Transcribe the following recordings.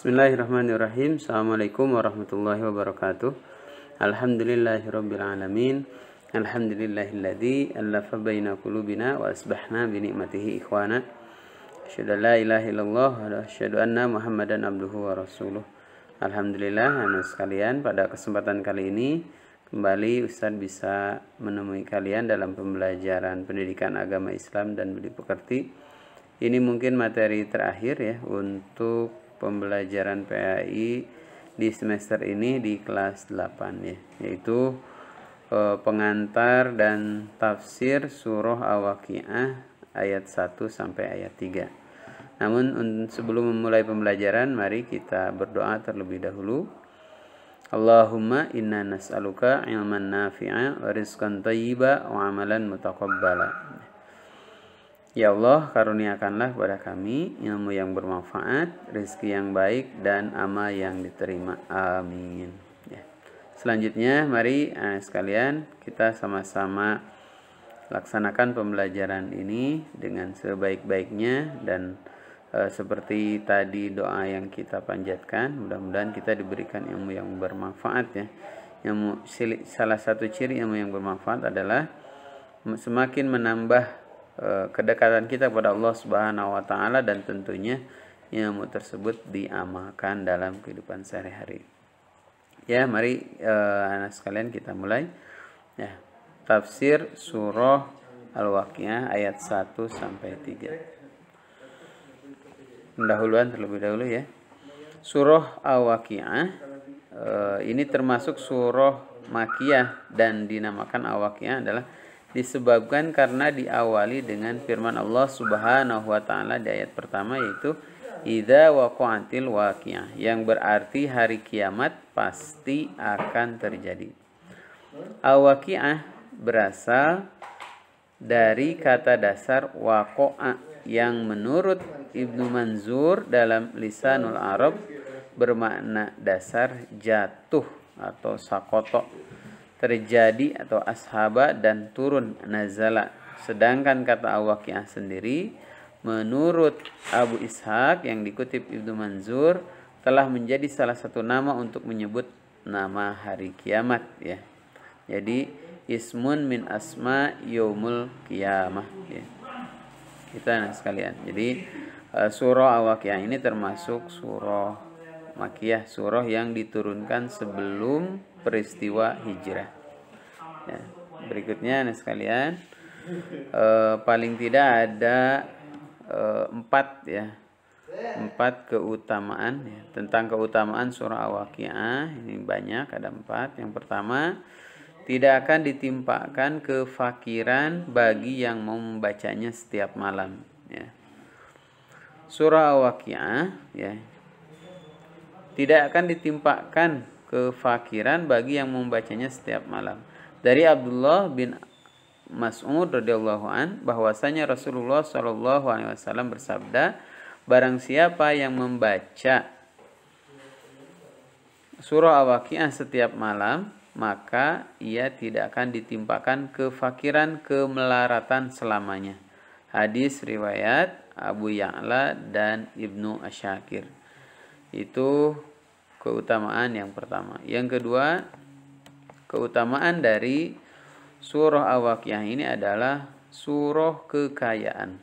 Bismillahirrahmanirrahim. Assalamualaikum warahmatullahi wabarakatuh. Alhamdulillahirabbil alamin. Alhamdulillahilladzi allafa baina qulubina wa asbahna bi ni'matihi ikhwana. Asyhadu an la ilaha illallah wa asyhadu anna Muhammadan abduhu wa rasuluh. Alhamdulillah, anak sekalian, pada kesempatan kali ini kembali Ustaz bisa menemui kalian dalam pembelajaran pendidikan agama Islam dan budi pekerti. Ini mungkin materi terakhir ya untuk pembelajaran PAI di semester ini di kelas 8 ya, yaitu pengantar dan tafsir surah Al-Waqiah ayat 1 sampai ayat 3. Namun sebelum memulai pembelajaran, mari kita berdoa terlebih dahulu. Allahumma inna nas'aluka ilman nafi'a wa rizqan thayyiba wa amalan mutaqabbala. Ya Allah, karuniakanlah kepada kami ilmu yang bermanfaat, rezeki yang baik, dan amal yang diterima. Amin. Ya. Selanjutnya, mari sekalian kita sama-sama laksanakan pembelajaran ini dengan sebaik-baiknya dan seperti tadi doa yang kita panjatkan, mudah-mudahan kita diberikan ilmu yang bermanfaat ya. Salah satu ciri ilmu yang bermanfaat adalah semakin menambah kedekatan kita kepada Allah Subhanahu wa taala, dan tentunya ilmu tersebut diamalkan dalam kehidupan sehari-hari. Ya, mari anak sekalian kita mulai. Ya, tafsir surah Al-Waqiah ayat 1 sampai 3. Pendahuluan terlebih dahulu ya. Surah Al-Waqiah ini termasuk surah Makkiyah, dan dinamakan Al-Waqiah adalah disebabkan karena diawali dengan firman Allah Subhanahu wa taala di ayat pertama, yaitu idza waqa'atil waqiah, yang berarti hari kiamat pasti akan terjadi. Al-waqiah berasal dari kata dasar waqa'a yang menurut Ibnu Manzur dalam Lisanul Arab bermakna dasar jatuh atau sakoto, terjadi atau ashaba, dan turun nazala. Sedangkan kata al-waqiah sendiri menurut Abu Ishaq yang dikutip Ibnu Manzur telah menjadi salah satu nama untuk menyebut nama hari kiamat ya. Jadi ismun min asma yaumul qiyamah ya. Kita sekalian. Jadi surah al-waqiah ini termasuk surah Makkiyah, surah yang diturunkan sebelum peristiwa hijrah. Ya, berikutnya nih sekalian, paling tidak ada 4 keutamaan ya. Tentang keutamaan surah Al-Waqiah ini banyak, ada 4. Yang pertama, tidak akan ditimpakan kefakiran bagi yang mau membacanya setiap malam ya. Surah Al-Waqiah ya, tidak akan ditimpakan kefakiran bagi yang membacanya setiap malam. Dari Abdullah bin Mas'ud radhiyallahu an bahwasanya Rasulullah shallallahu alaihi wasallam bersabda, barang siapa yang membaca surah Al-Waqiah setiap malam, maka ia tidak akan ditimpakan kefakiran, kemelaratan selamanya. Hadis riwayat Abu Ya'la dan Ibnu Asyakir. Itu keutamaan yang pertama. Yang kedua, keutamaan dari surah Al-Waqiah ini adalah surah kekayaan.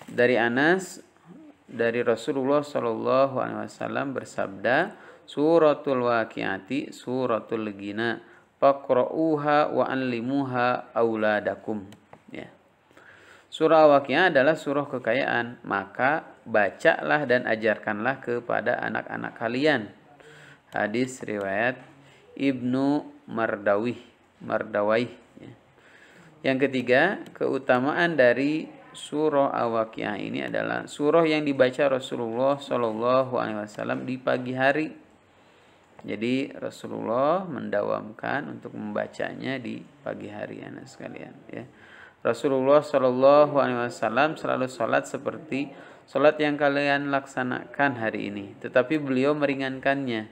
Dari Anas, dari Rasulullah Shallallahu Alaihi Wasallam bersabda, suratul waqiati suratul ghina, faqra'uha wa anlimuha auladakum. Ya. Surah Al-Waqiah adalah surah kekayaan, maka bacalah dan ajarkanlah kepada anak-anak kalian. Hadis riwayat Ibnu Mardawih ya. Yang ketiga, keutamaan dari surah Al-Waqiah ini adalah surah yang dibaca Rasulullah Shallallahu Alaihi Wasallam di pagi hari. Jadi Rasulullah mendawamkan untuk membacanya di pagi hari anak sekalian ya. Rasulullah Shallallahu Alaihi Wasallam selalu sholat seperti sholat yang kalian laksanakan hari ini, tetapi beliau meringankannya.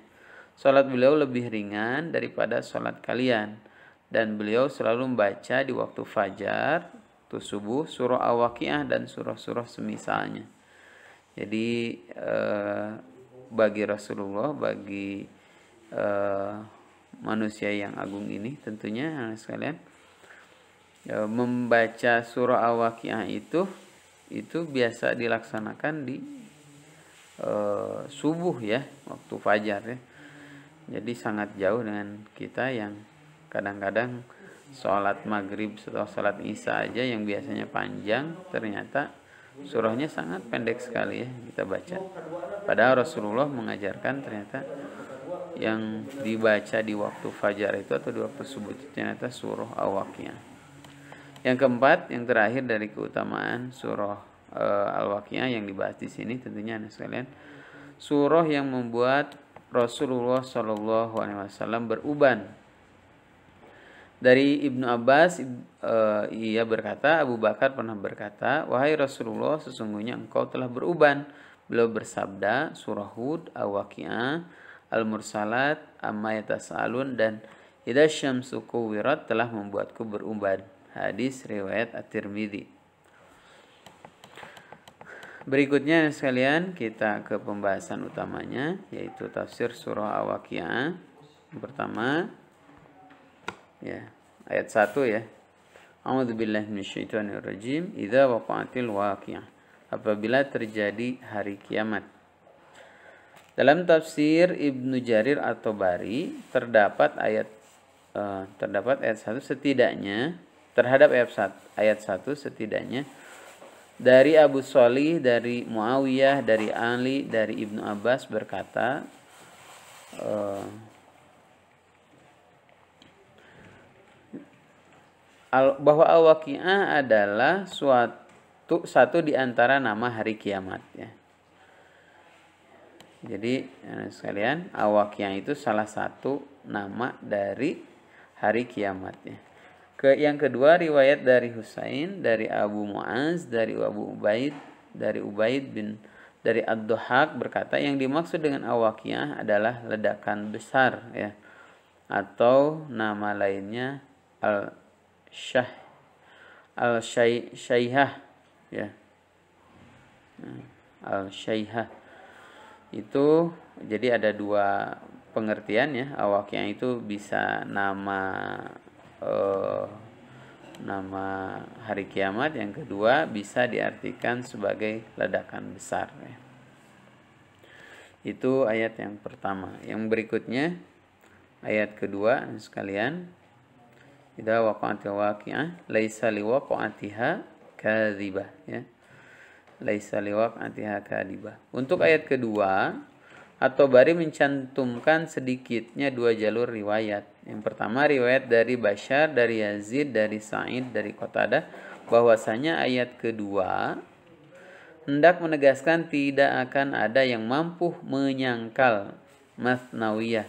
Sholat beliau lebih ringan daripada sholat kalian, dan beliau selalu membaca di waktu fajar, waktu subuh, surah Al-Waqiah dan surah-surah semisalnya. Jadi bagi Rasulullah, bagi manusia yang agung ini tentunya anak sekalian, membaca surah Al-Waqiah itu biasa dilaksanakan di subuh ya, waktu fajar ya. Jadi sangat jauh dengan kita yang kadang-kadang sholat maghrib atau sholat isya aja yang biasanya panjang, ternyata surahnya sangat pendek sekali ya kita baca. Padahal Rasulullah mengajarkan ternyata yang dibaca di waktu fajar itu atau di waktu subuh itu ternyata surah Al-Waqiah. Yang keempat, yang terakhir dari keutamaan surah Al-Waqiah yang dibahas di sini tentunya anak sekalian, surah yang membuat Rasulullah SAW beruban. Dari Ibnu Abbas ia berkata, Abu Bakar pernah berkata, wahai Rasulullah, sesungguhnya engkau telah beruban. Beliau bersabda, surah Hud, Al-Waqiah, Al-Mursalat, Amma Yatas'alun, dan Idza Syamsu Kuwirat telah membuatku beruban. Hadis riwayat At-Tirmidzi. Berikutnya sekalian kita ke pembahasan utamanya, yaitu tafsir surah Al-Waqiah. Yang pertama ya, ayat 1 ya. A'udzubillahi minasyaitonirrajim. Idza waqa'atil waqi'ah. Apabila terjadi hari kiamat. Dalam tafsir Ibnu Jarir At-Tabari terdapat ayat 1 setidaknya, terhadap ayat 1 setidaknya dari Abu Shalih, dari Muawiyah, dari Ali, dari Ibnu Abbas berkata, bahwa Al-Waqiah adalah satu di antara nama hari kiamat ya. Jadi sekalian, Al-Waqiah itu salah satu nama dari hari kiamat ya. Yang kedua, riwayat dari Husain, dari Abu Mu'az, dari Abu Ubaid, dari dari Ad-Dhahak berkata, yang dimaksud dengan Al-Waqiah adalah ledakan besar ya, atau nama lainnya Al-Syaihah ya. Al-Syaihah itu jadi ada dua pengertian ya. Al-Waqiah itu bisa nama hari kiamat, yang kedua bisa diartikan sebagai ledakan besar ya. Itu ayat yang pertama. Yang berikutnya ayat kedua sekalian, idza waqa'atil waqi'ah laisa liwaqa'atiha kadzibah ya. Laisa liwaqa'atiha kadzibah. Untuk ayat kedua, At-Tabari mencantumkan sedikitnya dua jalur riwayat. Yang pertama riwayat dari Bashar, dari Yazid, dari Sa'id, dari Qatadah, bahwasanya ayat kedua hendak menegaskan tidak akan ada yang mampu menyangkal Matsnawiyah,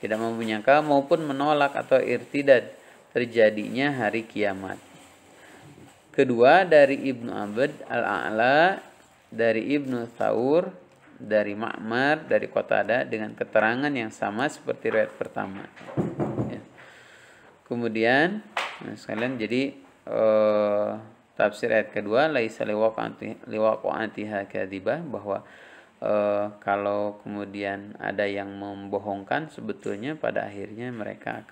tidak mampu menyangkal maupun menolak atau irtidad terjadinya hari kiamat. Kedua dari Ibnu Abd Al-A'la, dari Ibnu Tsaur, dari Ma'mar, dari Qatadah dengan keterangan yang sama seperti riwayat pertama ya. Kemudian sekalian, jadi tafsir ayat kedua laisa liwaqa'atiha kadzibah, bahwa kalau kemudian ada yang membohongkan, sebetulnya pada akhirnya mereka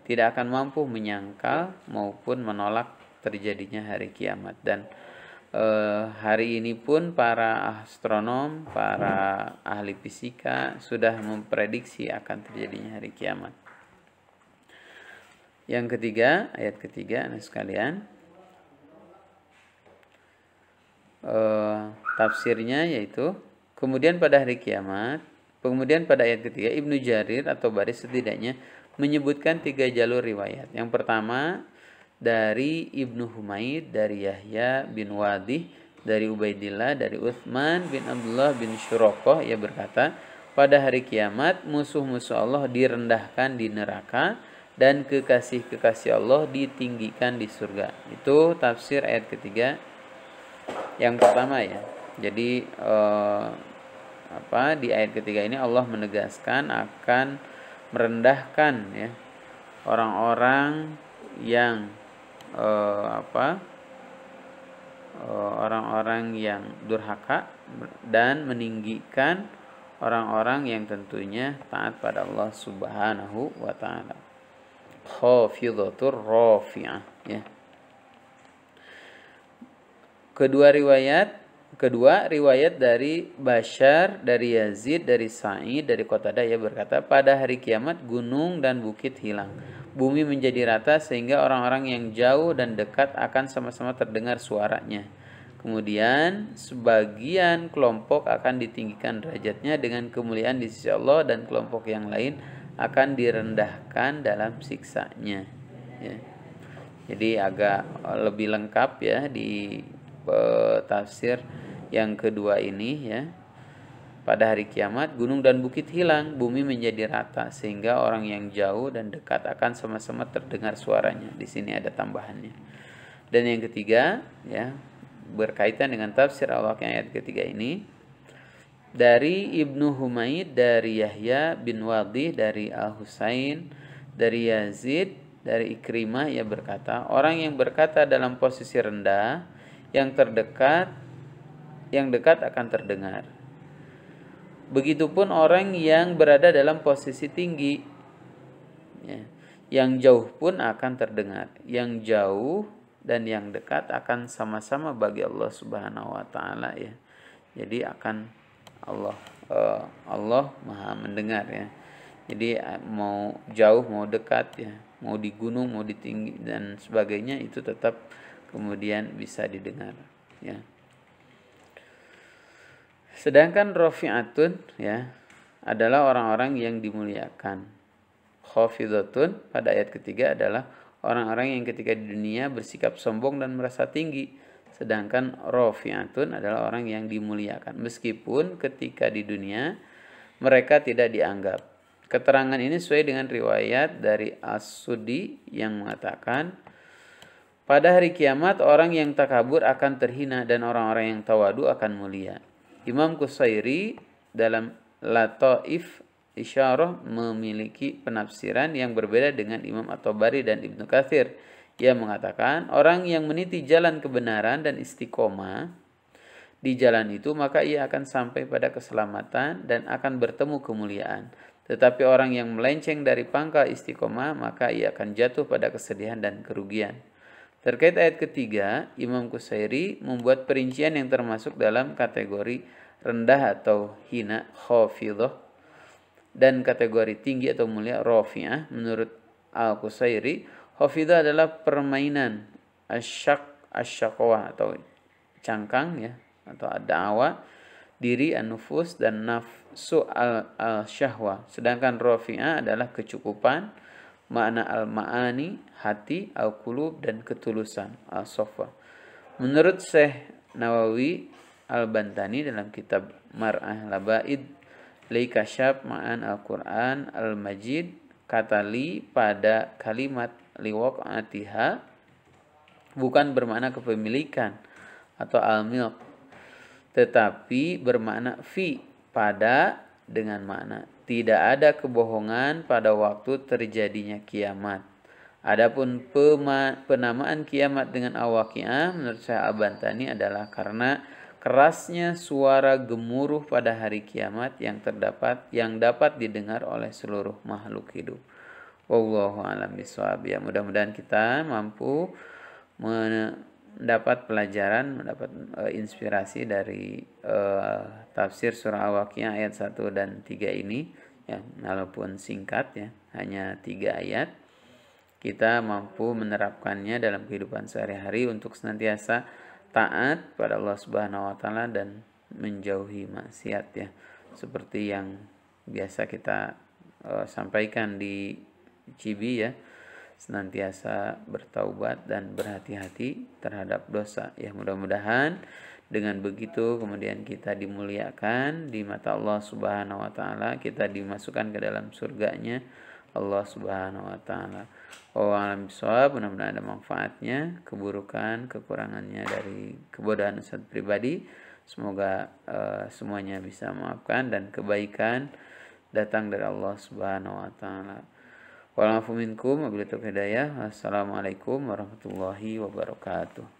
tidak akan mampu menyangkal maupun menolak terjadinya hari kiamat. Dan hari ini pun para astronom, para ahli fisika sudah memprediksi akan terjadinya hari kiamat. Yang ketiga, ayat ketiga anak sekalian, tafsirnya yaitu kemudian pada hari kiamat. Kemudian pada ayat ketiga, Ibnu Jarir atau Tabari setidaknya menyebutkan 3 jalur riwayat. Yang pertama dari Ibnu Humaid, dari Yahya bin Wadih, dari Ubaidillah, dari Utsman bin Abdullah bin Syurokoh, ia berkata, pada hari kiamat musuh-musuh Allah direndahkan di neraka dan kekasih-kekasih Allah ditinggikan di surga. Itu tafsir ayat ketiga yang pertama ya. Jadi di ayat ketiga ini Allah menegaskan akan merendahkan ya orang-orang yang orang-orang yang durhaka dan meninggikan orang-orang yang tentunya taat pada Allah Subhanahu wa taala. Khafidatur rafi'ah ya. Kedua riwayat dari Bashar, dari Yazid, dari Sa'id, dari Qatadah ia berkata, pada hari kiamat gunung dan bukit hilang, bumi menjadi rata sehingga orang-orang yang jauh dan dekat akan sama-sama terdengar suaranya. Kemudian sebagian kelompok akan ditinggikan derajatnya dengan kemuliaan di sisi Allah, dan kelompok yang lain akan direndahkan dalam siksanya ya. Jadi agak lebih lengkap ya di tafsir yang kedua ini ya. Pada hari kiamat gunung dan bukit hilang, bumi menjadi rata sehingga orang yang jauh dan dekat akan sama-sama terdengar suaranya. Di sini ada tambahannya. Dan yang ketiga ya, berkaitan dengan tafsir al-Waqiah ayat ketiga ini, dari Ibnu Humaid, dari Yahya bin Wadih, dari Al-Husain, dari Yazid, dari Ikrimah ia berkata, orang yang berkata dalam posisi rendah, yang dekat akan terdengar. Begitupun orang yang berada dalam posisi tinggi ya. Yang jauh pun akan terdengar. Yang jauh dan yang dekat akan sama-sama bagi Allah Subhanahu wa taala ya. Jadi akan Allah Maha mendengar ya. Jadi mau jauh mau dekat ya, mau di gunung mau di tinggi dan sebagainya, itu tetap kemudian bisa didengar ya. Sedangkan rafi'atun ya adalah orang-orang yang dimuliakan. Khafidatun pada ayat ketiga adalah orang-orang yang ketika di dunia bersikap sombong dan merasa tinggi. Sedangkan rafi'atun adalah orang yang dimuliakan meskipun ketika di dunia mereka tidak dianggap. Keterangan ini sesuai dengan riwayat dari As-Sudi yang mengatakan, pada hari kiamat orang yang takabur akan terhina dan orang-orang yang tawadu akan mulia. Imam Qusairi dalam Lataif Isyarah memiliki penafsiran yang berbeda dengan Imam At-Tabari dan Ibnu Katsir. Ia mengatakan, orang yang meniti jalan kebenaran dan istiqomah di jalan itu, maka ia akan sampai pada keselamatan dan akan bertemu kemuliaan. Tetapi orang yang melenceng dari pangkal istiqomah, maka ia akan jatuh pada kesedihan dan kerugian. Terkait ayat ketiga, Imam Qusairi membuat perincian yang termasuk dalam kategori rendah atau hina, khafidah, dan kategori tinggi atau mulia, rafi'ah. Menurut Al-Qusairi, khafidah adalah permainan asyaqwah atau cangkang ya, atau ad-da'wa, diri, an-nufus, dan nafsu al-syahwah. Sedangkan rafi'ah adalah kecukupan, makna al-ma'ani, hati, al-qulub, dan ketulusan, al-safa. Menurut Syekh Nawawi Al-Bantani dalam kitab Mar'ah Labaid li kasyaf ma'an al-Quran al-Majid, kata li pada kalimat liwaq'atiha bukan bermakna kepemilikan atau al-milk, tetapi bermakna fi, pada, dengan makna tidak ada kebohongan pada waktu terjadinya kiamat. Adapun penamaan kiamat dengan al-Waqiah menurut Syekh Al-Bantani adalah karena kerasnya suara gemuruh pada hari kiamat yang dapat didengar oleh seluruh makhluk hidup. Wallahu a'lam bishawab. Ya, mudah-mudahan kita mampu mendapat pelajaran, mendapat inspirasi dari tafsir surah Al-Waqiah ayat 1 dan 3 ini ya, walaupun singkat ya, hanya 3 ayat. Kita mampu menerapkannya dalam kehidupan sehari-hari untuk senantiasa taat pada Allah Subhanahu wa taala dan menjauhi maksiat ya. Seperti yang biasa kita sampaikan di Cibi ya, senantiasa bertaubat dan berhati-hati terhadap dosa ya. Mudah-mudahan dengan begitu kemudian kita dimuliakan di mata Allah Subhanahu wa taala, kita dimasukkan ke dalam surganya Allah Subhanahu wa taala. Alam bisawab, mudah-mudahan ada manfaatnya. Keburukan, kekurangannya dari kebodohan Ustaz pribadi, semoga semuanya bisa memaafkan dan kebaikan datang dari Allah Subhanahu wa taala. Wa'alafu minkum wabillahi taufiq hidayah. Assalamualaikum warahmatullahi wabarakatuh.